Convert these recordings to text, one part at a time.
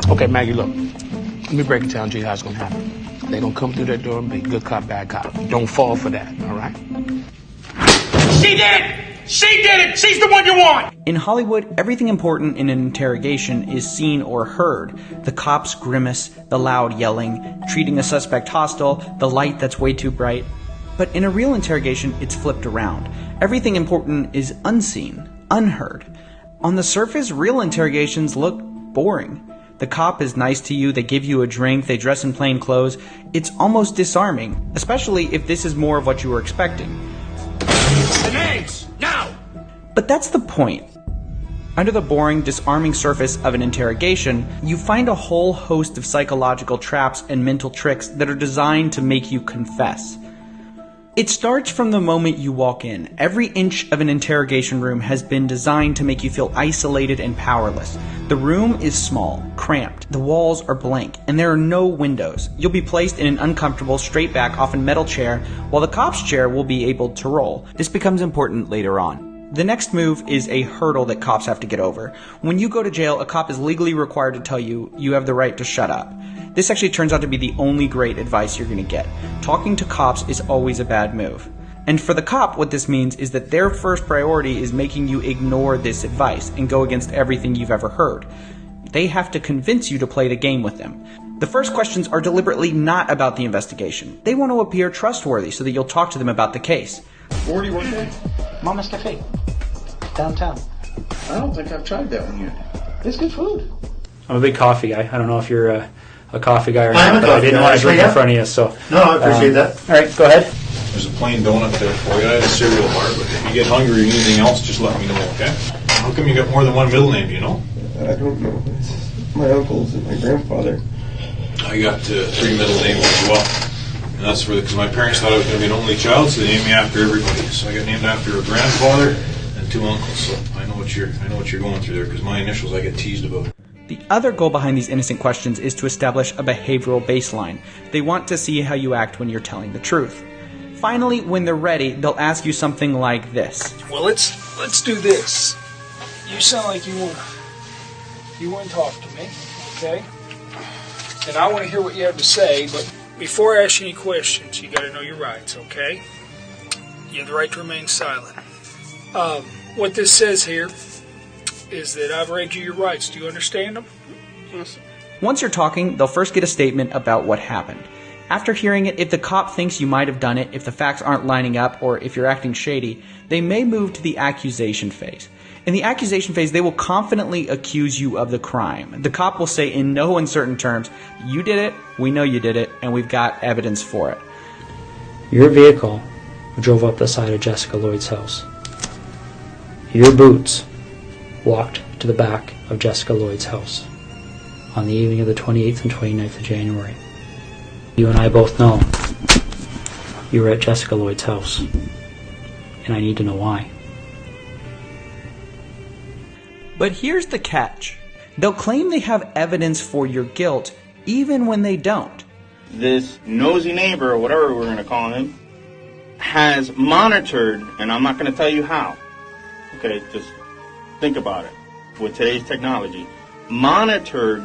Okay, Maggie, look. Let me break it down to you how it's gonna happen. They're gonna come through that door and be good cop, bad cop. Don't fall for that, all right? She did it! She did it! She's the one you want! In Hollywood, everything important in an interrogation is seen or heard. The cop's grimace, the loud yelling, treating a suspect hostile, the light that's way too bright. But in a real interrogation, it's flipped around. Everything important is unseen, unheard. On the surface, real interrogations look boring. The cop is nice to you, they give you a drink, they dress in plain clothes. It's almost disarming, especially if this is more of what you were expecting. The names! Now! But that's the point. Under the boring, disarming surface of an interrogation, you find a whole host of psychological traps and mental tricks that are designed to make you confess. It starts from the moment you walk in. Every inch of an interrogation room has been designed to make you feel isolated and powerless. The room is small, cramped, the walls are blank, and there are no windows. You'll be placed in an uncomfortable, straight-back, often metal chair, while the cop's chair will be able to roll. This becomes important later on. The next move is a hurdle that cops have to get over. When you go to jail, a cop is legally required to tell you you have the right to shut up. This actually turns out to be the only great advice you're going to get. Talking to cops is always a bad move. And for the cop, what this means is that their first priority is making you ignore this advice and go against everything you've ever heard. They have to convince you to play the game with them. The first questions are deliberately not about the investigation. They want to appear trustworthy so that you'll talk to them about the case. Where do you work at? Mama's Cafe, downtown. I don't think I've tried that one yet. It's good food. I'm a big coffee guy. I don't know if you're a coffee guy or I'm not, a but I coffee didn't guy. want to drink in Yeah. front of you, so... No, I appreciate that. All right, go ahead. There's a plain donut there for you. I had a cereal bar, but if you get hungry or anything else, just let me know, okay? How come you got more than one middle name, do you know? I don't know. It's my uncle's and my grandfather. I got 3 middle names as well. And that's because my parents thought I was going to be an only child, so they named me after everybody. So I got named after a grandfather and 2 uncles. So I know what you're going through there, because my initials I get teased about. The other goal behind these innocent questions is to establish a behavioral baseline. They want to see how you act when you're telling the truth. Finally, when they're ready, they'll ask you something like this. Well, let's do this. You sound like you want to talk to me, okay? And I want to hear what you have to say, but before I ask you any questions, you got to know your rights, okay? You have the right to remain silent. What this says here is that I've read you your rights. Do you understand them? Yes. Once you're talking, they'll first get a statement about what happened. After hearing it, if the cop thinks you might have done it, if the facts aren't lining up, or if you're acting shady, they may move to the accusation phase. In the accusation phase, they will confidently accuse you of the crime. The cop will say in no uncertain terms, you did it, we know you did it, and we've got evidence for it. Your vehicle drove up the side of Jessica Lloyd's house. Your boots walked to the back of Jessica Lloyd's house on the evening of the 28th and 29th of January. You and I both know you were at Jessica Lloyd's house, and I need to know why. But here's the catch. They'll claim they have evidence for your guilt, even when they don't. This nosy neighbor, or whatever we're going to call him, has monitored, and I'm not going to tell you how. Okay, just think about it. With today's technology, monitored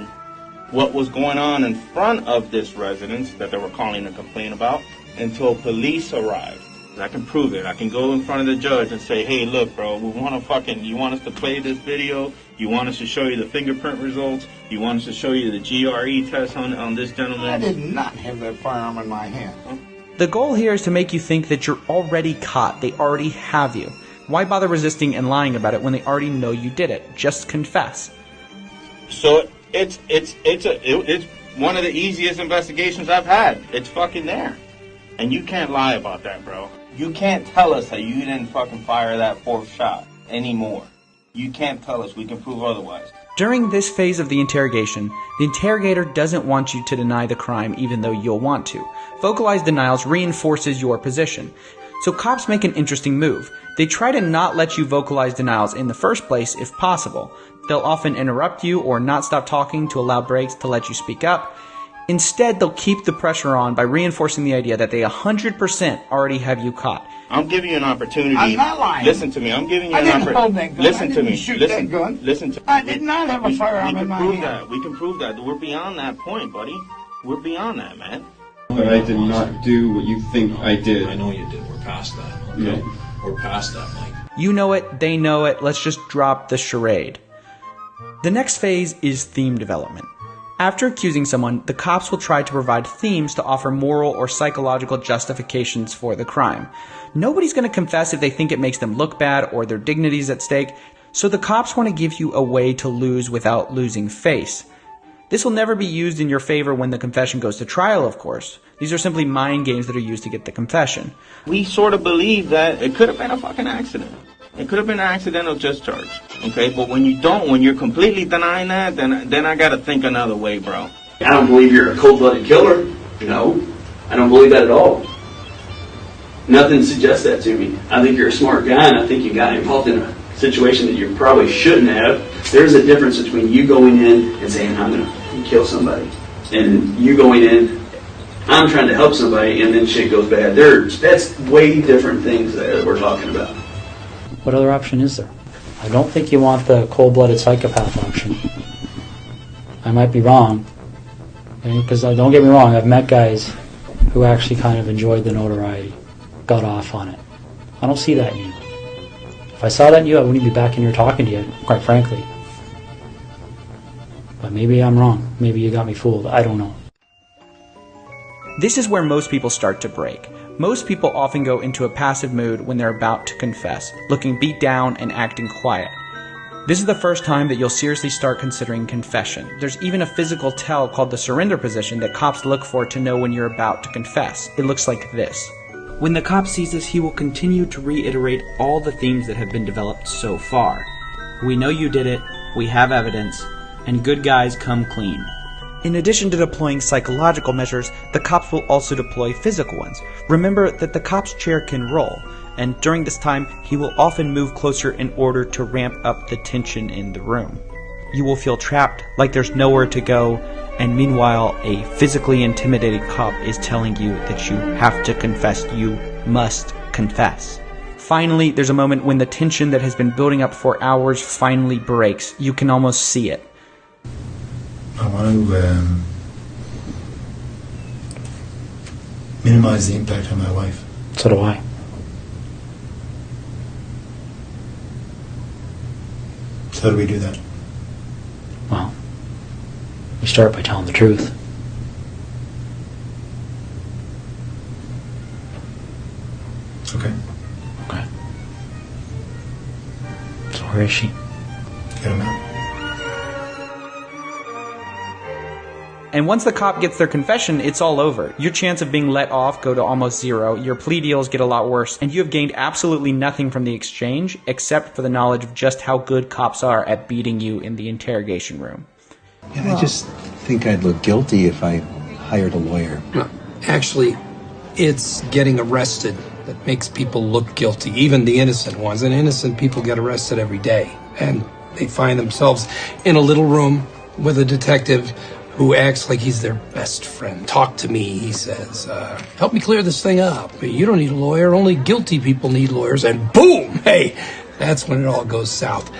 what was going on in front of this residence that they were calling to complain about until police arrived. I can prove it. I can go in front of the judge and say, hey, look, bro, you want us to play this video? You want us to show you the fingerprint results? You want us to show you the GRE test on this gentleman? I did not have that firearm in my hand. Huh? The goal here is to make you think that you're already caught. They already have you. Why bother resisting and lying about it when they already know you did it? Just confess. So it's one of the easiest investigations I've had. It's fucking there. And you can't lie about that, bro. You can't tell us that you didn't fucking fire that 4th shot anymore. You can't tell us. We can prove otherwise. During this phase of the interrogation, the interrogator doesn't want you to deny the crime even though you'll want to. Vocalized denials reinforces your position. So cops make an interesting move. They try to not let you vocalize denials in the first place if possible. They'll often interrupt you or not stop talking to allow breaks to let you speak up. Instead, they'll keep the pressure on by reinforcing the idea that they 100% already have you caught. I'm giving you an opportunity. I'm not lying. Listen to me. I'm giving you I an didn't hold opportunity. that gun. Listen I to didn't me. shoot Listen. that gun. Listen to me. I did not have a firearm in my hand. That. We can prove that. We're beyond that point, buddy. We're beyond that, man. But I did not do what you think I did. I know you did. We're past that. Okay? No. We're past that, Mike. You know it, they know it, let's just drop the charade. The next phase is theme development. After accusing someone, the cops will try to provide themes to offer moral or psychological justifications for the crime. Nobody's going to confess if they think it makes them look bad or their dignity's at stake, so the cops want to give you a way to lose without losing face. This will never be used in your favor when the confession goes to trial, of course. These are simply mind games that are used to get the confession. We sort of believe that it could have been a fucking accident. It could have been an accidental discharge. Okay, but when you don't, when you're completely denying that, then I gotta think another way, bro. I don't believe you're a cold-blooded killer. No, I don't believe that at all. Nothing suggests that to me. I think you're a smart guy, and I think you got involved in a situation that you probably shouldn't have. There's a difference between you going in and saying, I'm going to kill somebody, and you going in, I'm trying to help somebody, and then shit goes bad. That's way different things that we're talking about. What other option is there? I don't think you want the cold-blooded psychopath option. I might be wrong, because don't get me wrong, I've met guys who actually kind of enjoyed the notoriety, got off on it. I don't see that in you. If I saw that in you, I wouldn't be back in here talking to you, quite frankly. But maybe I'm wrong. Maybe you got me fooled. I don't know. This is where most people start to break. Most people often go into a passive mood when they're about to confess, looking beat down and acting quiet. This is the first time that you'll seriously start considering confession. There's even a physical tell called the surrender position that cops look for to know when you're about to confess. It looks like this. When the cop sees this, he will continue to reiterate all the themes that have been developed so far. We know you did it, we have evidence, and good guys come clean. In addition to deploying psychological measures, the cops will also deploy physical ones. Remember that the cop's chair can roll, and during this time, he will often move closer in order to ramp up the tension in the room. You will feel trapped, like there's nowhere to go, and meanwhile, a physically intimidated cop is telling you that you have to confess, you must confess. Finally, there's a moment when the tension that has been building up for hours finally breaks. You can almost see it. I want to minimize the impact on my wife. So do I. So how do we do that? Well, we start by telling the truth. Okay. Okay. So where is she? Get him out. And once the cop gets their confession, it's all over. Your chance of being let off go to almost zero, your plea deals get a lot worse, and you have gained absolutely nothing from the exchange except for the knowledge of just how good cops are at beating you in the interrogation room. Yeah, I just think I'd look guilty if I hired a lawyer. No, actually, it's getting arrested that makes people look guilty, even the innocent ones. And innocent people get arrested every day. And they find themselves in a little room with a detective who acts like he's their best friend. Talk to me, he says. Help me clear this thing up. You don't need a lawyer. Only guilty people need lawyers. And boom! Hey, that's when it all goes south.